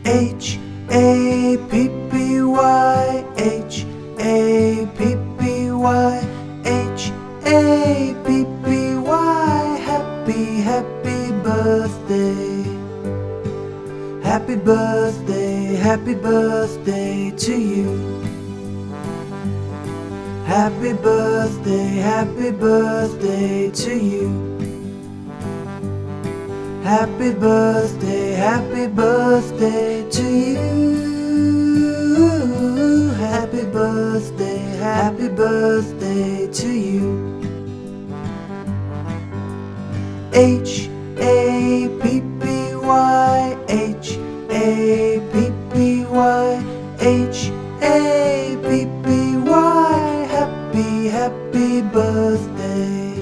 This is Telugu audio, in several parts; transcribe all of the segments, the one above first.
H-A-P-P-Y, H-A-P-P-Y, H-A-P-P-Y. Happy, happy birthday. Happy birthday, happy birthday to you. Happy birthday to you. Happy birthday to you. Happy birthday to you. H-A-P-P-Y, H-A-P-P-Y, H-A-P-P-Y. Happy, happy birthday.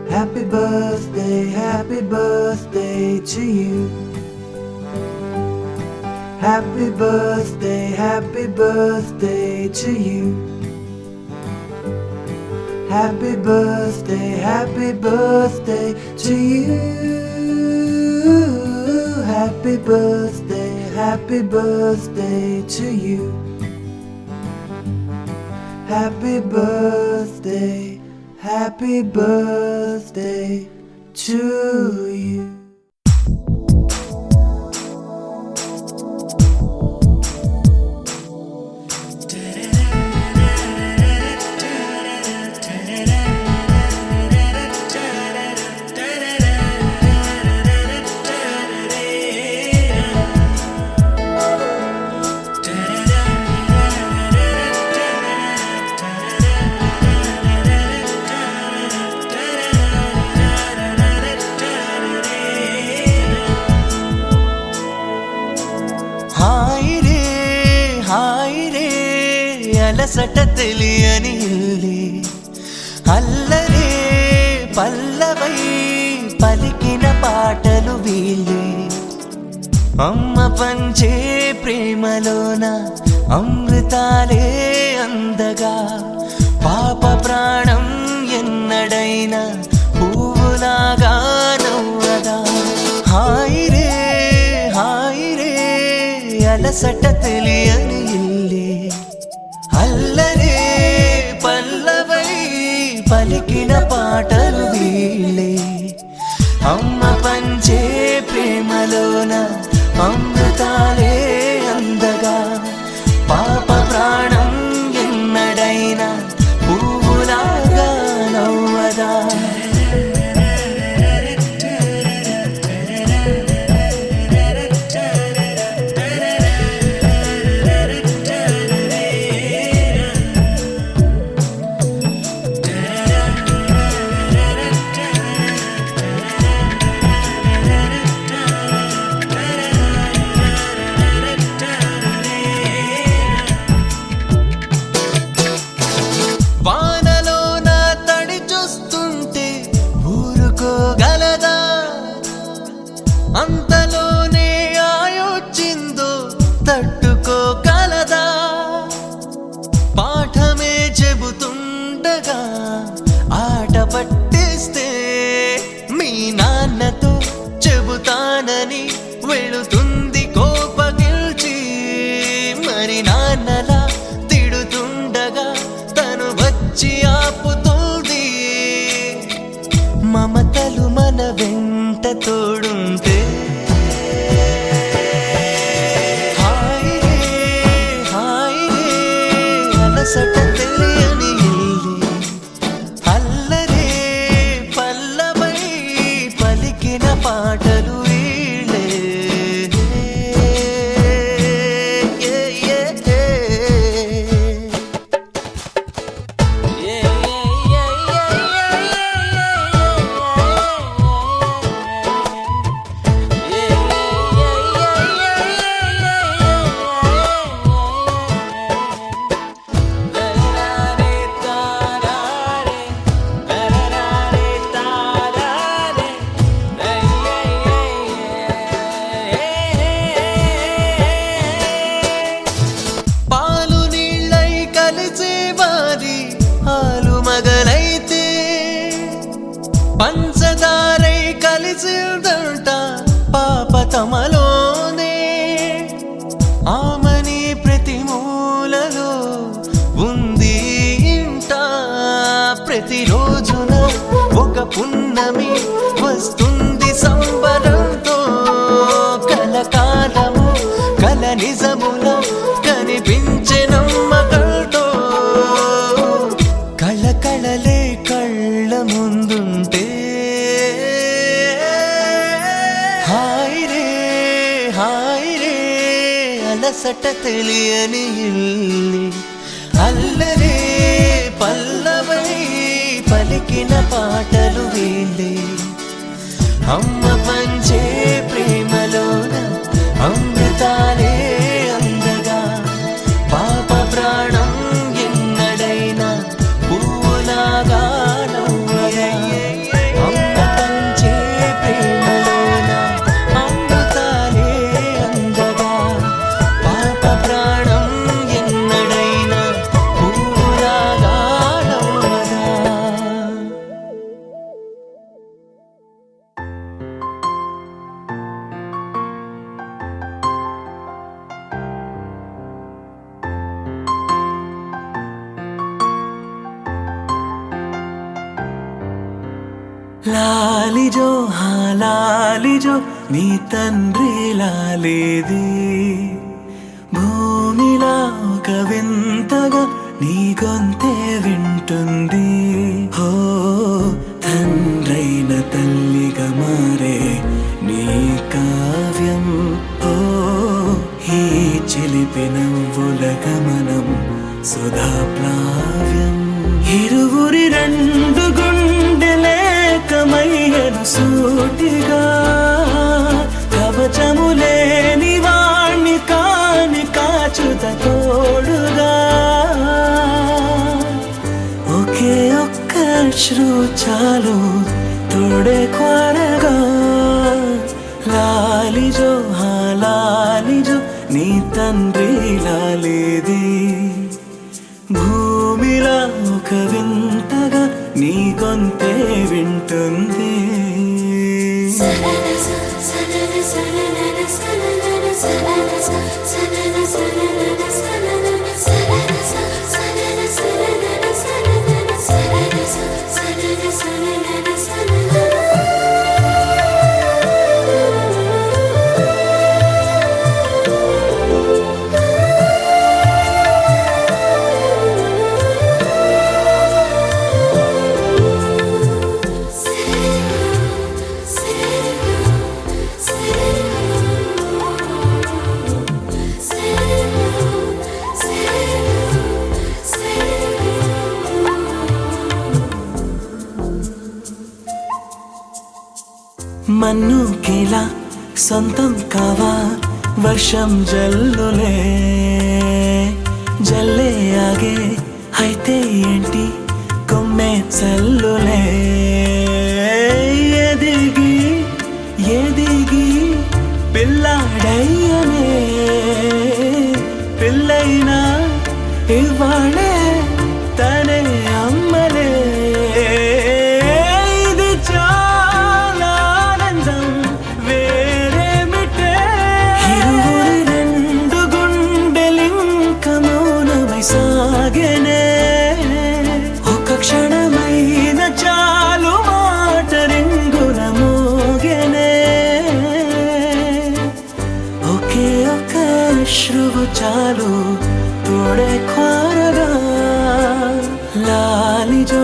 Happy birthday to you. Happy birthday to you. Happy birthday to you. Happy birthday to you. Happy birthday to you. అలసట తెలియని ఇల్లి అల్లరే పల్లవై పలికిన పాటలు వీళ్ళే అమ్మ పంచే ప్రేమలోన అమృతాలే అందగా పాప ప్రాణం ఎన్నడైనా పువ్వులాగా నవ్వదా హాయ్ రే అలసట తెలియని ఇల్లి అల్లరే పల్లవై పలికిన పాటలు వీళ్ళే అమ్మ పంచే ప్రేమలోన అమృతాలే అందగా పాప ప్రాణం ఎన్నడైనా పువ్వులాగా నవ్వదా అంతలోనే ఆయొచ్చిందో తట్టుకోగలదా పాఠమే చెబుతుండగా ఆట పట్టిస్తే మీ నాన్నతో చెబుతానని వెళుతుంది కోపగిల్చి మరి నాన్నలా తిడుతుండగా తను వచ్చి ఆపుతుంది మమతలు మన వెంట తోడుంటే అలసట తెలియని ఇల్లి అల్లరే పల్లవై పలికిన పాటలు వీళ్ళే పంచదారై కలిసిందంట పాప తమలోనే పున్నమి వస్తుంది సంబరంతో కలకాలము కల నిజముల కనిపించే నమ్మకంతో కళకళలే కళ్ళ ముందుంటే హాయ్ రే అలసట తెలియని ఇల్లి అల్లరే పల్లవై పలికిన పాటలు వీళ్ళే అమ్మ పంచే ప్రేమలోన అమృతాలే అందగా పాప ప్రాణం ఎన్నడైనా పూలాగా నవ్వగా అమ్మ పంచే ప్రేమలోన అమృతాలే అందగా పాప ప్రాణం ఎన్నడైనా పూలాగా నవ్వగా. లాలిజో లాలిజో నీ తండ్రి లాలేది భూమిలా ఒక వింతగా నీ గొంతే వింటుంది హో తండ్రైన తల్లిగా మారే నీ కావ్యం ఓ ఈ చిలిపి నవ్వుల గమనం సుధా ప్లావ్యం ఇరువురి రెండు గుండెలేకమయ్యను సూటిగా కవచములేని వాణ్ణి కాని కాచుత తోడుగా ఒకే ఒక్క అశ్రు చాలు తోడే క్వారగా లాలిజో లాలిజో నీ తండ్రి లాలేది భూమిలా ఒక వింతగా నీ గొంతే వింటుంది మన్నుకేలా సొంతం కావా వర్షం జల్లులే జల్లే ఆగే అయితే ఏంటి కొమ్మే చల్లులే ఎదిగి ఎదిగి పిల్లాడయ్యనే పిల్లైనా ఇవాళే తనే అమ్మలే ఇది చాలా ఆనందం వేరేమిటే ఇరువురి రెండు గుండెలింక మౌనమై సాగెనే ఒక క్షణమైన చాలు మాట రింగున మోగెనే ఒకే ఒక అశ్రువు చాలు తోడే క్వారగా లాలిజో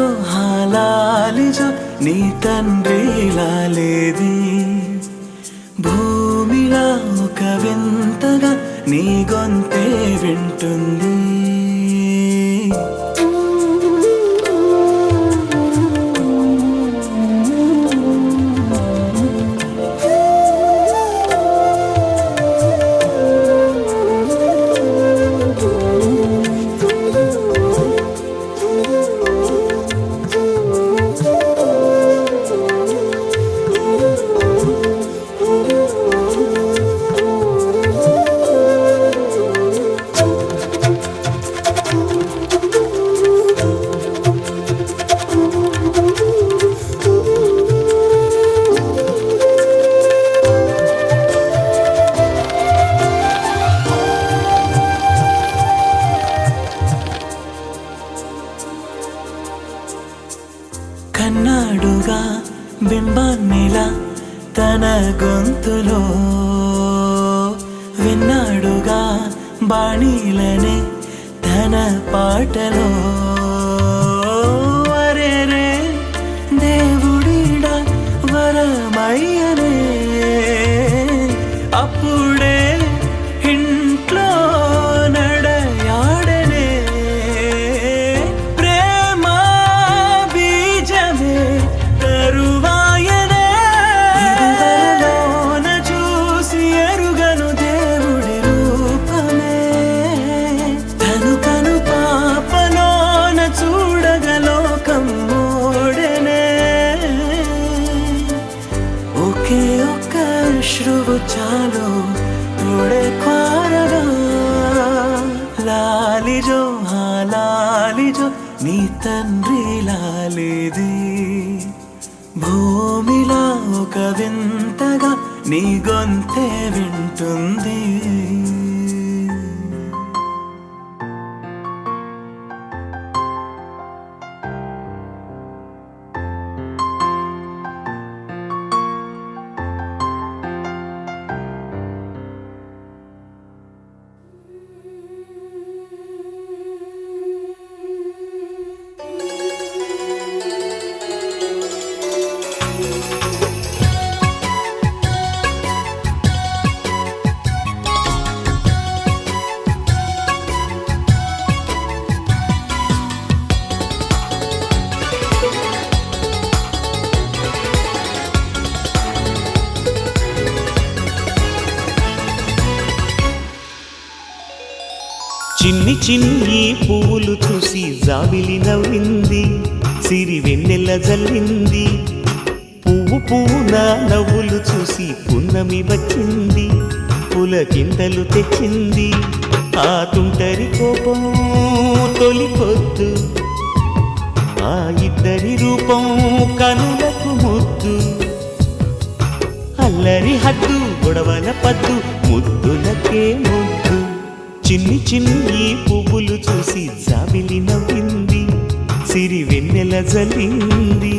లాలిజో నీ తండ్రి లాలేది భూమిలా ఒక వింతగా నీ గొంతే వింటుంది కన్నాడుగా బింబాన్నిలా తన గొంతులో, విన్నాడుగా బాణీలనే తన పాటలో. అరేరే దేవుడిడా వరమయ్యనే, అప్పుడే ఇంట్లో నడయాడనే. ప్రేమ బీజమే తరువాయనే, ఇదివరలోన చూసి ఎరుగను దేవుడి రూపమే. తను తను పాపలోన చూడగలోకం మోడెనే. ఒకే ఒక్క శ్రువు చాలు తోడే క్వారగా. లాలిజో హా లాలిజో నీ తండ్రి లాలిది. భూమిలా ఒక వింతగా నీ గొంతే వింటుంది. చిన్ని చిన్ని పువ్వులు చూసి జాబిలి నవ్వింది, సిరి వెన్నెల జల్లింది. పువ్వు పువ్వున నవ్వులు చూసి పున్నమి వచ్చింది, పులకింతలు తెచ్చింది. ఆ తుంటరి కోపం తొలి పొద్దు, ఆ ఇద్దరి రూపం కనులకు ముద్దు. అల్లరి హద్దు గొడవల పద్దు, ముద్దులకే ముద్దు. చిన్ని చిన్ని పువ్వులు చూసి జాబిలి నవ్వింది, సిరి వెన్నెల జల్లింది.